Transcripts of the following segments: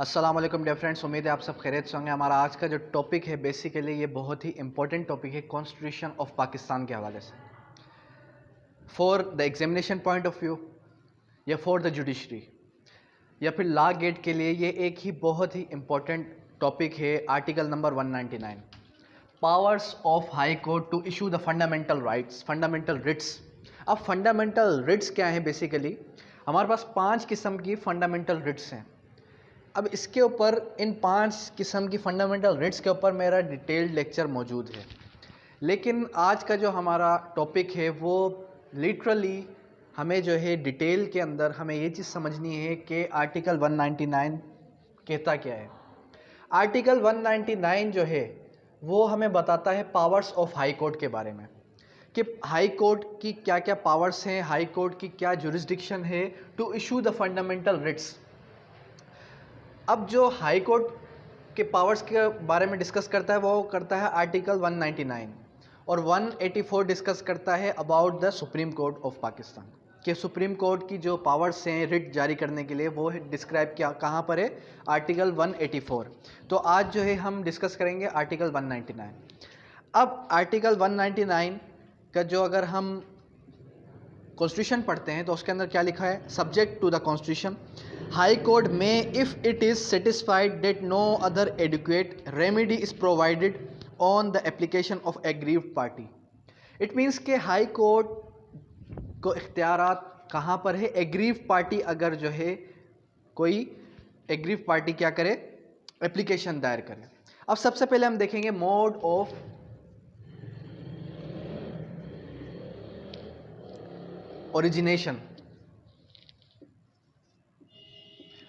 अस्सलाम वालेकुम dear friends, उम्मीद है आप सब खैरियत से होंगे। हमारा आज का जो टॉपिक है बेसिकली ये बहुत ही इंपॉर्टेंट टॉपिक है कॉन्स्टिट्यूशन ऑफ पाकिस्तान के हवाले से, for the examination point of view या फॉर द जुडिशरी या फिर लॉ गेट के लिए ये एक ही बहुत ही इंपॉर्टेंट टॉपिक है। Article number 199, powers of high court to issue the fundamental rights, fundamental writs. अब फंडामेंटल रिट्स क्या है? बेसिकली हमारे पास 5 किस्म की फंडामेंटल रिट्स हैं। अब इसके ऊपर इन 5 किस्म की फंडामेंटल रिट्स के ऊपर मेरा डिटेल्ड लेक्चर मौजूद है, लेकिन आज का जो हमारा टॉपिक है वो लिटरली हमें जो है डिटेल के अंदर हमें ये चीज़ समझनी है कि आर्टिकल 199 कहता क्या है। आर्टिकल 199 जो है वो हमें बताता है पावर्स ऑफ हाई कोर्ट के बारे में, कि हाई कोर्ट की क्या क्या पावर्स हैं, हाई कोर्ट की क्या जुरिस्डिक्शन है to issue the fundamental writs. अब जो हाई कोर्ट के पावर्स के बारे में डिस्कस करता है वो करता है आर्टिकल 199, और 184 डिस्कस करता है about the supreme court of Pakistan, कि सुप्रीम कोर्ट की जो पावर्स हैं रिट जारी करने के लिए वो डिस्क्राइब क्या कहाँ पर है? आर्टिकल 184। तो आज जो है हम डिस्कस करेंगे आर्टिकल 199। अब आर्टिकल 199 का जो अगर हम कॉन्स्टिट्यूशन पढ़ते हैं तो उसके अंदर क्या लिखा है? Subject to the constitution, high court में if it is satisfied that no other adequate remedy is provided on the application of aggrieved party. It means के हाई कोर्ट को इख्तियारात कहाँ पर है? एग्रीव्ड पार्टी अगर जो है कोई एग्रीव्ड पार्टी क्या करे? एप्लीकेशन दायर करे। अब सबसे पहले हम देखेंगे मोड ऑफ ओरिजिनेशन।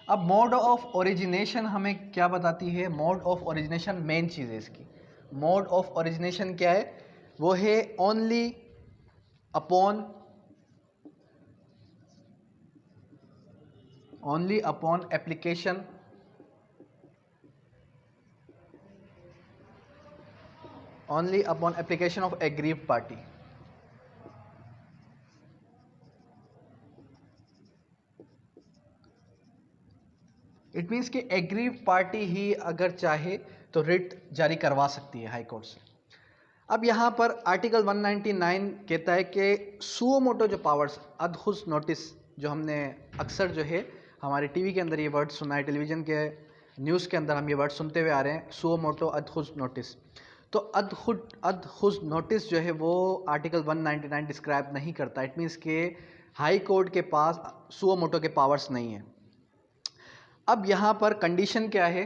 अब मोड ऑफ ओरिजिनेशन हमें क्या बताती है? मोड ऑफ ओरिजिनेशन मेन चीज़ है इसकी। मोड ऑफ ओरिजिनेशन क्या है? वो है only upon application of aggrieved party. It means कि एग्रीव्ड पार्टी ही अगर चाहे तो रिट जारी करवा सकती है हाई कोर्ट से। अब यहाँ पर आर्टिकल 199 कहता है कि सुओ मोटो जो पावर्स, अदखुस नोटिस, जो हमने अक्सर जो है हमारे टीवी के अंदर ये वर्ड सुना है, टेलीविज़न के न्यूज़ के अंदर हम ये वर्ड सुनते हुए आ रहे हैं, सुओ मोटो अदखुस नोटिस। तो अदखुस नोटिस जो है वो आर्टिकल 199 डिस्क्राइब नहीं करता। इट मीन्स के हाई कोर्ट के पास सुओ मोटो के पावर्स नहीं है। अब यहाँ पर कंडीशन क्या है?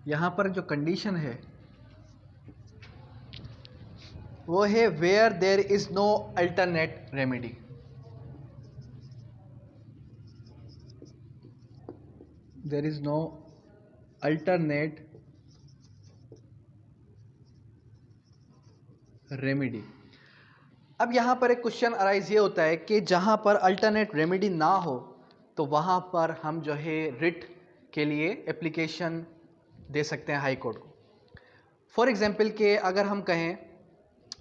यहाँ पर जो कंडीशन है वो है where there is no alternate remedy. There is no alternate remedy. अब यहाँ पर एक क्वेश्चन अराइज ये होता है कि जहाँ पर अल्टरनेट रेमेडी ना हो तो वहाँ पर हम जो है रिट के लिए एप्लीकेशन दे सकते हैं हाई कोर्ट को। फॉर एग्जांपल के अगर हम कहें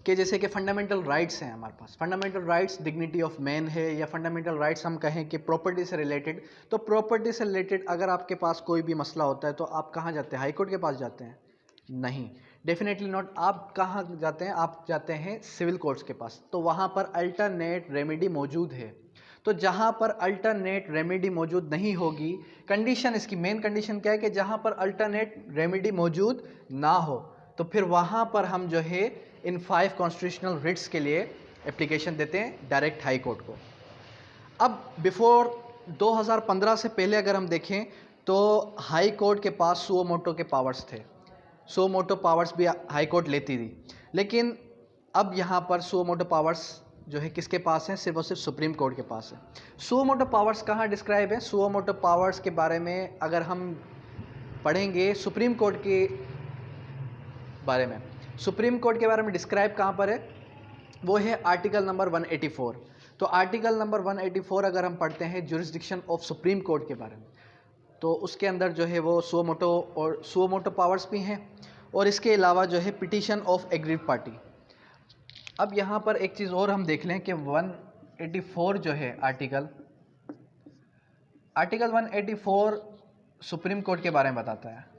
कि जैसे कि फंडामेंटल राइट्स हैं हमारे पास, fundamental rights dignity of man है, या फंडामेंटल राइट्स हम कहें कि प्रॉपर्टी से रिलेटेड, तो प्रॉपर्टी से रिलेटेड अगर आपके पास कोई भी मसला होता है तो आप कहाँ जाते हैं? हाई कोर्ट के पास जाते हैं? नहीं, डेफिनेटली नॉट। आप कहाँ जाते हैं? आप जाते हैं सिविल कोर्ट्स के पास। तो वहाँ पर अल्टरनेट रेमेडी मौजूद है। तो जहाँ पर अल्टरनेट रेमेडी मौजूद नहीं होगी, कंडीशन इसकी मेन कंडीशन क्या है कि जहाँ पर अल्टरनेट रेमेडी मौजूद ना हो तो फिर वहाँ पर हम जो है इन 5 कॉन्स्टिट्यूशनल रिट्स के लिए एप्लीकेशन देते हैं डायरेक्ट हाई कोर्ट को। अब बिफोर 2015 से पहले अगर हम देखें तो हाई कोर्ट के पास सुओ मोटो के पावर्स थे, सुओ मोटो पावर्स भी हाई कोर्ट लेती थी, लेकिन अब यहाँ पर सुओ मोटो पावर्स जो है किसके पास हैं? सिर्फ और सिर्फ सुप्रीम कोर्ट के पास है। सुओ मोटो पावर्स कहाँ डिस्क्राइब है? सुओ मोटो पावर्स के बारे में अगर हम पढ़ेंगे सुप्रीम कोर्ट के बारे में, सुप्रीम कोर्ट के बारे में डिस्क्राइब कहाँ पर है? वो है आर्टिकल नंबर 184। तो आर्टिकल नंबर 184 अगर हम पढ़ते हैं जुरिस्डिक्शन ऑफ सुप्रीम कोर्ट के बारे में, तो उसके अंदर जो है वो सुओ मोटो पावर्स भी हैं, और इसके अलावा जो है पिटीशन ऑफ एग्रीव्ड पार्टी। अब यहाँ पर एक चीज़ और हम देख लें कि 184 जो है आर्टिकल, आर्टिकल 184 सुप्रीम कोर्ट के बारे में बताता है।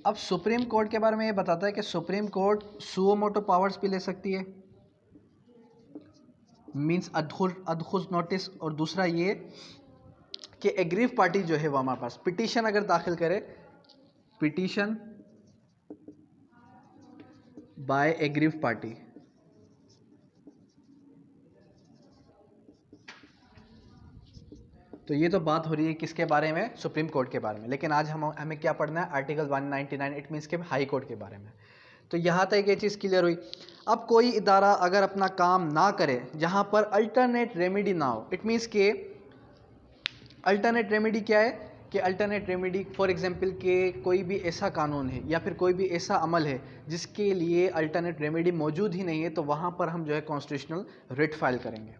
अब सुप्रीम कोर्ट के बारे में ये बताता है कि supreme court suo motu powers भी ले सकती है, मींस अदखुद नोटिस, और दूसरा ये कि एग्रीव पार्टी जो है वो हमारे पास पिटीशन अगर दाखिल करे, पिटीशन बाय एग्रीव पार्टी, तो ये तो बात हो रही है किसके बारे में, सुप्रीम कोर्ट के बारे में। लेकिन आज हमें क्या पढ़ना है, आर्टिकल 199, इट मीन्स के हाई कोर्ट के बारे में। तो यहाँ तक ये चीज़ क्लियर हुई। अब कोई इदारा अगर अपना काम ना करे जहाँ पर अल्टरनेट रेमेडी ना हो, इट मीन्स के अल्टरनेट रेमेडी क्या है कि अल्टरनेट रेमेडी फॉर एग्जांपल के कोई भी ऐसा कानून है या फिर कोई भी ऐसा अमल है जिसके लिए अल्टरनेट रेमेडी मौजूद ही नहीं है, तो वहाँ पर हम जो है कॉन्स्टिट्यूशनल रिट फाइल करेंगे।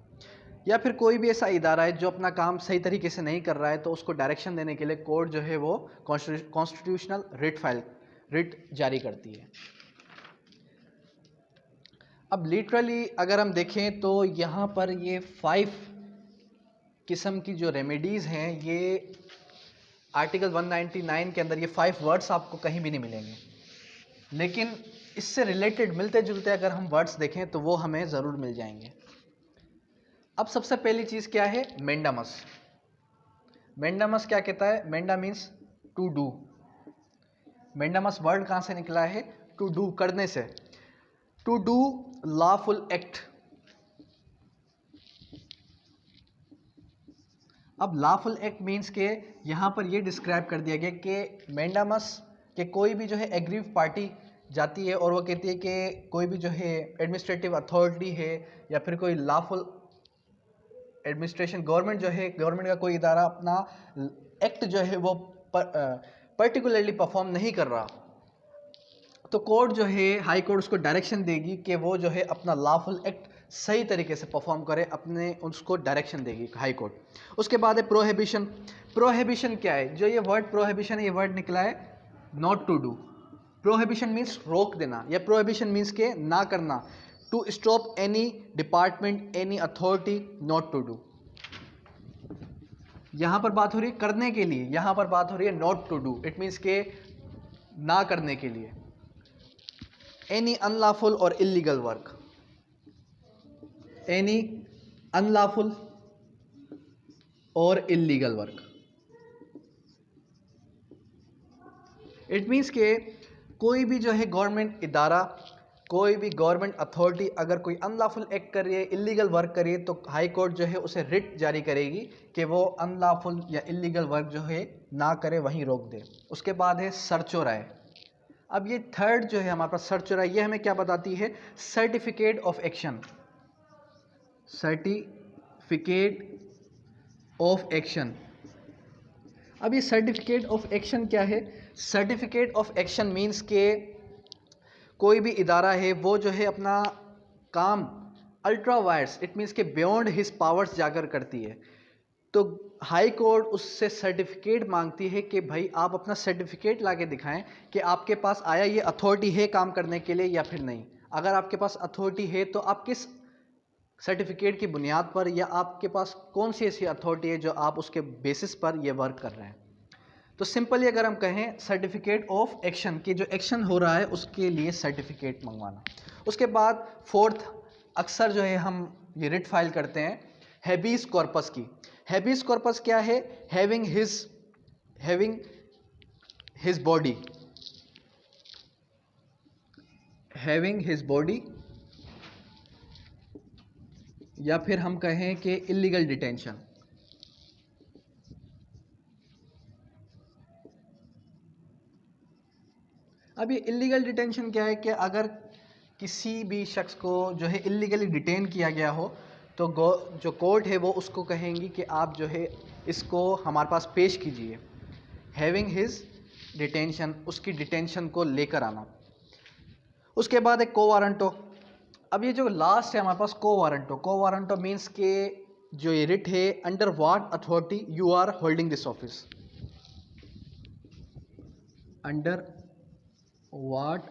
या फिर कोई भी ऐसा इदारा है जो अपना काम सही तरीके से नहीं कर रहा है, तो उसको डायरेक्शन देने के लिए कोर्ट जो है वो कॉन्स्टिट्यूशनल रिट जारी करती है। अब लिटरली अगर हम देखें तो यहाँ पर ये 5 किस्म की जो रेमेडीज़ हैं, ये आर्टिकल 199 के अंदर ये 5 वर्ड्स आपको कहीं भी नहीं मिलेंगे, लेकिन इससे रिलेटेड मिलते जुलते अगर हम वर्ड्स देखें तो वो हमें ज़रूर मिल जाएंगे। अब सबसे पहली चीज़ क्या है, मेंडामस। मेंडामस क्या कहता है, मेंडा मीन्स टू डू। मेंडामस वर्ड कहाँ से निकला है, टू डू, करने से, टू डू लॉफुल एक्ट। अब लॉफुल एक्ट मीन्स के यहाँ पर ये डिस्क्राइब कर दिया गया कि मेंडामस के कोई भी जो है एग्रीव पार्टी जाती है और वो कहती है कि कोई भी जो है एडमिनिस्ट्रेटिव अथॉरिटी है या फिर कोई लॉफुल एडमिनिस्ट्रेशन, गवर्नमेंट जो है, गवर्नमेंट का कोई इदारा अपना एक्ट जो है वो पर्टिकुलरली परफॉर्म नहीं कर रहा, तो कोर्ट जो है, हाई कोर्ट उसको डायरेक्शन देगी कि वो जो है अपना लॉफुल एक्ट सही तरीके से परफॉर्म करे, अपने उसको डायरेक्शन देगी हाई कोर्ट। उसके बाद है प्रोहिबिशन। प्रोहिबिशन क्या है, जो ये वर्ड प्रोहिबिशन है, ये वर्ड निकला है not to do. Prohibition means रोक देना, या प्रोहिबिशन मीन्स के ना करना, to stop any department, any authority not to do. यहाँ पर बात हो रही है करने के लिए, यहाँ पर बात हो रही है not to do, it means के ना करने के लिए। एनी अनलॉफुल और इलीगल वर्क, एनी अनलॉफुल और इलीगल वर्क, इट मीन्स के कोई भी जो है गवर्नमेंट इदारा, कोई भी गवर्नमेंट अथॉरिटी अगर कोई अनलॉफुल एक्ट कर रही है, इलीगल वर्क कर रही है, तो हाई कोर्ट जो है उसे रिट जारी करेगी कि वो अनलॉफुल या इलीगल वर्क जो है ना करे, वहीं रोक दे। उसके बाद है सर्च और राय। अब ये थर्ड जो है हमारे पास सर्च और राय, ये हमें क्या बताती है, certificate of action. Certificate of action. अब ये सर्टिफिकेट ऑफ एक्शन क्या है, सर्टिफिकेट ऑफ एक्शन मीन्स के कोई भी इदारा है वो जो है अपना काम अल्ट्रा वायर्स, इट मीन्स के बियॉन्ड हिज पावर्स जाकर करती है, तो हाई कोर्ट उससे सर्टिफिकेट मांगती है कि भाई आप अपना सर्टिफिकेट लाके दिखाएं कि आपके पास आया ये अथॉरिटी है काम करने के लिए या फिर नहीं। अगर आपके पास अथॉरिटी है तो आप किस सर्टिफिकेट की बुनियाद पर, या आपके पास कौन सी ऐसी अथॉरिटी है जो आप उसके बेसिस पर ये वर्क कर रहे हैं। तो सिंपली अगर हम कहें सर्टिफिकेट ऑफ एक्शन, कि जो एक्शन हो रहा है उसके लिए सर्टिफिकेट मंगवाना। उसके बाद फोर्थ, अक्सर जो है हम ये रिट फाइल करते हैं हैबीस कॉर्पस की। हैबीस कॉर्पस क्या है, having his body, having his body, या फिर हम कहें कि इलीगल डिटेंशन। अब ये इलीगल डिटेंशन क्या है कि अगर किसी भी शख्स को जो है इलीगली डिटेन किया गया हो, तो जो कोर्ट है वो उसको कहेंगी कि आप जो है इसको हमारे पास पेश कीजिए, हैविंग हिज डिटेंशन, उसकी डिटेंशन को लेकर आना। उसके बाद एक को वारंटो। अब ये जो लास्ट है हमारे पास को वारंटो मीन्स के जो ये रिट है, under what authority you are holding this office, under what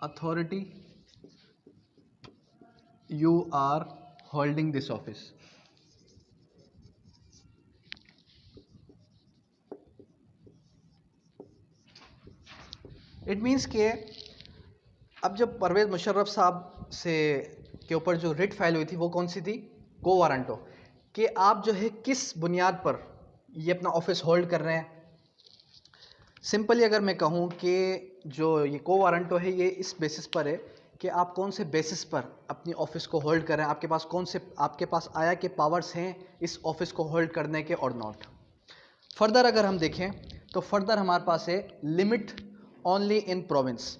authority you are holding this office. It means कि अब जब परवेज़ मुशर्रफ साहब से के ऊपर जो रिट फाइल हुई थी वो कौन सी थी? को वारंटो, कि आप जो है किस बुनियाद पर ये अपना ऑफिस होल्ड कर रहे हैं। सिंपली अगर मैं कहूँ कि जो ये को वारंटो है ये इस बेसिस पर है कि आप कौन से बेसिस पर अपनी ऑफिस को होल्ड कर रहे हैं, आपके पास कौन से आपके पास आया के पावर्स हैं इस ऑफिस को होल्ड करने के और नॉट। फर्दर अगर हम देखें तो फर्दर हमारे पास है लिमिट ओनली इन प्रोविंस।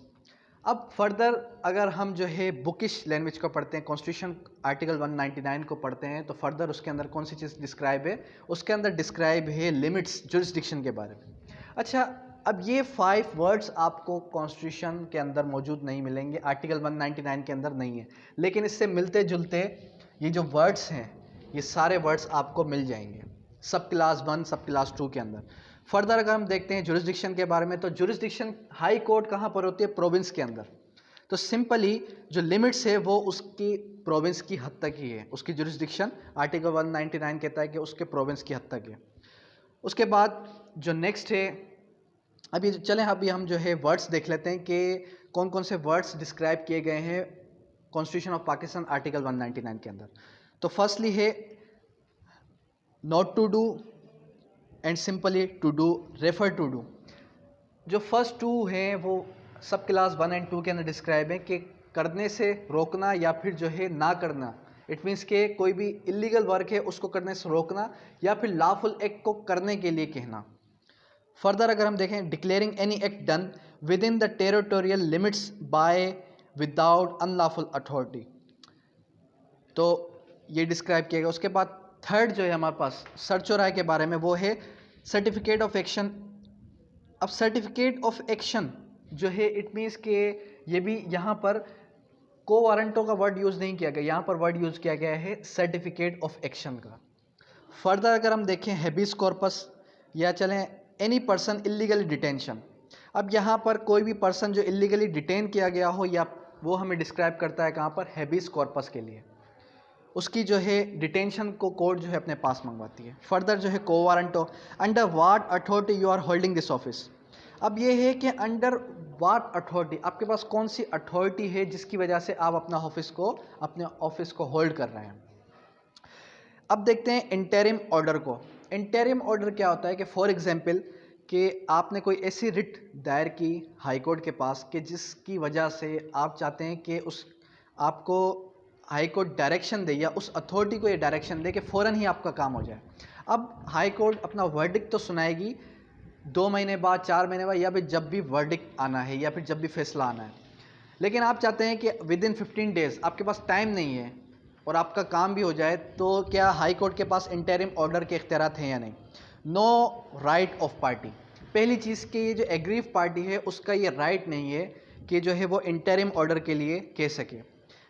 अब फर्दर अगर हम जो है बुकिश लैंग्वेज को पढ़ते हैं, कॉन्स्टिट्यूशन आर्टिकल 199 को पढ़ते हैं, तो फर्दर उसके अंदर कौन सी चीज़ डिस्क्राइब है? उसके अंदर डिस्क्राइब है लिमिट्स जुरिस्डिक्शन के बारे में। अच्छा, अब ये 5 वर्ड्स आपको कॉन्स्टिट्यूशन के अंदर मौजूद नहीं मिलेंगे, आर्टिकल 199 के अंदर नहीं है, लेकिन इससे मिलते जुलते ये जो वर्ड्स हैं ये सारे वर्ड्स आपको मिल जाएंगे सब क्लास 1 सब क्लास 2 के अंदर। फर्दर अगर हम देखते हैं जुरिस्डिक्शन के बारे में, तो जुरिस्डिक्शन हाई कोर्ट कहाँ पर होती है? प्रोविंस के अंदर। तो सिंपली जो लिमिट्स है वो उसकी प्रोविंस की हद तक ही है, उसकी जुरिस्डिक्शन आर्टिकल 199 कहता है कि उसके प्रोविंस की हद तक है। उसके बाद जो नेक्स्ट है, अभी चलें अभी हम जो है वर्ड्स देख लेते हैं कि कौन कौन से वर्ड्स डिस्क्राइब किए गए हैं कॉन्स्टिट्यूशन ऑफ पाकिस्तान आर्टिकल 199 के अंदर। तो फर्स्टली है not to do and simply to do, refer to do. जो फर्स्ट 2 हैं वो सब क्लास 1 एंड 2 के अंदर डिस्क्राइब है कि करने से रोकना या फिर जो है ना करना। इट मीन्स के कोई भी इलीगल वर्क है उसको करने से रोकना या फिर लॉफुल एक्ट को करने के लिए कहना। फर्दर अगर हम देखें, declaring any act done within the territorial limits by without unlawful authority, तो ये डिस्क्राइब किया गया। उसके बाद थर्ड जो है हमारे पास सर्च और राय के बारे में, वो है सर्टिफिकेट ऑफ एक्शन। अब सर्टिफिकेट ऑफ एक्शन जो है इट मीन्स के ये भी यहाँ पर को वारंटो का वर्ड यूज़ नहीं किया गया, यहाँ पर वर्ड यूज़ किया गया है सर्टिफिकेट ऑफ एक्शन का। फर्दर अगर हम देखें हेबिस कॉर्पस या चलें एनी पर्सन इलीगली डिटेंशन। अब यहाँ पर कोई भी पर्सन जो इलीगली डिटेन किया गया हो या वो हमें डिस्क्राइब करता है कहाँ पर? हेबिस कॉर्पस के लिए। उसकी जो है डिटेंशन को कोर्ट जो है अपने पास मंगवाती है। फर्दर जो है quo warranto, under what authority you are holding this office. अब ये है कि अंडर व्हाट अथॉरिटी, आपके पास कौन सी अथॉरिटी है जिसकी वजह से आप अपने ऑफिस को होल्ड कर रहे हैं। अब देखते हैं इंटरिम ऑर्डर को। इंटरिम ऑर्डर क्या होता है कि फॉर एग्जांपल कि आपने कोई ऐसी रिट दायर की हाई कोर्ट के पास कि जिसकी वजह से आप चाहते हैं कि उस आपको हाई कोर्ट डायरेक्शन दे या उस अथॉरिटी को ये डायरेक्शन दे कि फ़ौरन ही आपका काम हो जाए। अब हाई कोर्ट अपना वर्डिक्ट तो सुनाएगी 2 महीने बाद, 4 महीने बाद, या फिर जब भी वर्डिक्ट आना है या फिर जब भी फैसला आना है, लेकिन आप चाहते हैं कि विद इन 15 डेज़ आपके पास टाइम नहीं है और आपका काम भी हो जाए, तो क्या हाई कोर्ट के पास इंटरिम ऑर्डर के इख्तियारात हैं या नहीं? No right of party. पहली चीज़ कि ये जो एग्रीव पार्टी है उसका ये राइट नहीं है कि जो है वो इंटरिम ऑर्डर के लिए कह सके।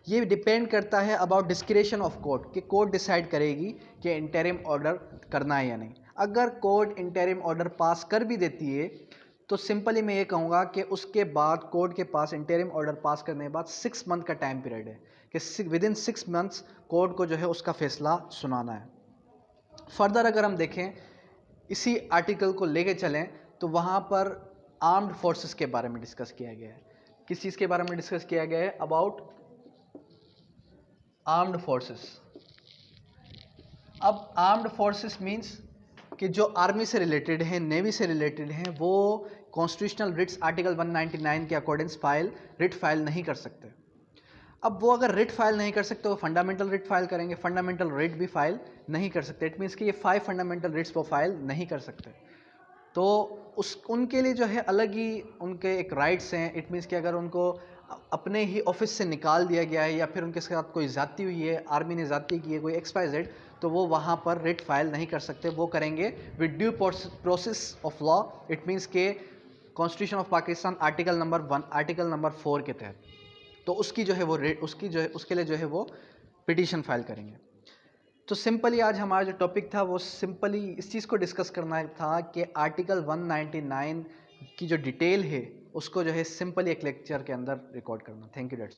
ये डिपेंड करता है अबाउट डिस्क्रिशन ऑफ कोर्ट, कि कोर्ट डिसाइड करेगी कि इंटरिम ऑर्डर करना है या नहीं। अगर कोर्ट इंटरिम ऑर्डर पास कर भी देती है तो सिंपली मैं ये कहूँगा कि उसके बाद कोर्ट के पास इंटरिम ऑर्डर पास करने के बाद 6 मंथ का टाइम पीरियड है कि विद इन 6 मंथ्स कोर्ट को जो है उसका फैसला सुनाना है। फर्दर अगर हम देखें इसी आर्टिकल को लेके चलें तो वहाँ पर आर्म्ड फोर्सेस के बारे में डिस्कस किया गया है। किस चीज़ के बारे में डिस्कस किया गया है? About armed forces. अब आर्म्ड फोर्सेस मींस कि जो आर्मी से रिलेटेड हैं, नेवी से रिलेटेड हैं, वो कॉन्स्टिट्यूशनल रिट्स आर्टिकल 199 के अकॉर्डिंग रिट फाइल नहीं कर सकते। अब वो अगर रिट फाइल नहीं कर सकते वो फंडामेंटल रिट फाइल करेंगे, फंडामेंटल रिट भी फाइल नहीं कर सकते। इट मीन्स कि ये 5 फंडामेंटल रिट्स वो फाइल नहीं कर सकते। तो उनके लिए जो है अलग ही उनके एक राइट्स हैं। इट मीन्स कि अगर उनको अपने ही ऑफिस से निकाल दिया गया है या फिर उनके साथ कोई ज़्यादती हुई है, आर्मी ने ज़्यादती की है, कोई XYZ, तो वो वहाँ पर रिट फाइल नहीं कर सकते। वो करेंगे with due process of law. It means के constitution of Pakistan article number 1 article number 4 के तहत, तो उसकी जो है वो उसके लिए जो है वो पिटीशन फाइल करेंगे। तो सिंपली आज हमारा जो टॉपिक था वो सिंपली इस चीज़ को डिस्कस करना था कि आर्टिकल 199 की जो डिटेल है उसको जो है सिंपली एक लेक्चर के अंदर रिकॉर्ड करना। Thank you.